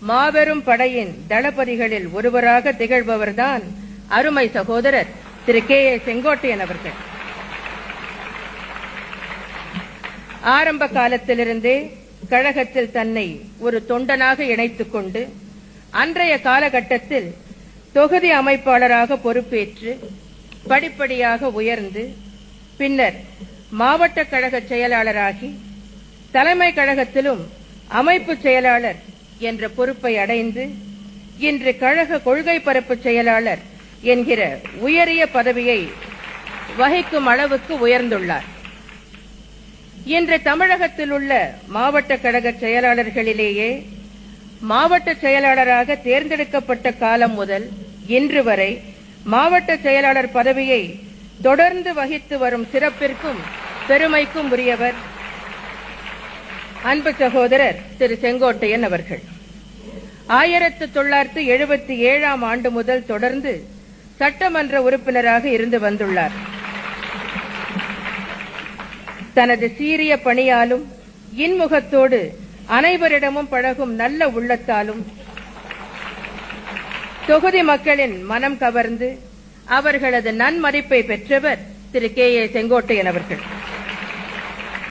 மாபெரும் படையின் தளபதிகளில் ஒருவராக திகழ்பவர்தான் அருமை சகோதரர் திரு கே ஏ செங்கோட்டையன் அவர்கள். ஆரம்ப காலத்திலிருந்தே கழகத்தில் தன்னை ஒரு தொண்டனாக இணைத்துக் கொண்டு அன்றைய காலகட்டத்தில் தொகுதி அமைப்பாளராக பொறுப்பேற்று படிப்படியாக உயர்ந்து பின்னர் மாவட்ட கழக செயலாளராகி தலைமை கழகத்திலும் அமைப்பு செயலாளர் என்ற பொறுப்பை அடைந்து இன்று கழக கொள்கை பரப்பு செயலாளர் என்கிற உயரிய பதவியை வகிக்கும் அளவுக்கு உயர்ந்துள்ளார். இன்று தமிழகத்தில் உள்ள மாவட்ட கழக செயலாளர்களிலேயே மாவட்ட செயலாளராக தேர்ந்தெடுக்கப்பட்ட காலம் முதல் இன்று வரை மாவட்ட செயலாளர் பதவியை தொடர்ந்து வகித்து வரும் சிறப்பிற்கும் பெருமைக்கும் உரியவர் அன்பு சகோதரர் திரு செங்கோட்டையன் அவர்கள். 1977ஆம் ஆண்டு முதல் தொடர்ந்து சட்டமன்ற உறுப்பினராக இருந்து வந்துள்ளார். தனது சீரிய பணியாலும் இன்முகத்தோடு அனைவரிடமும் பழகும் நல்ல உள்ளத்தாலும் தொகுதி மக்களின் மனம் கவர்ந்து அவர்களது நன்மதிப்பை பெற்றவர் திரு கே ஏ செங்கோட்டையன் அவர்கள்.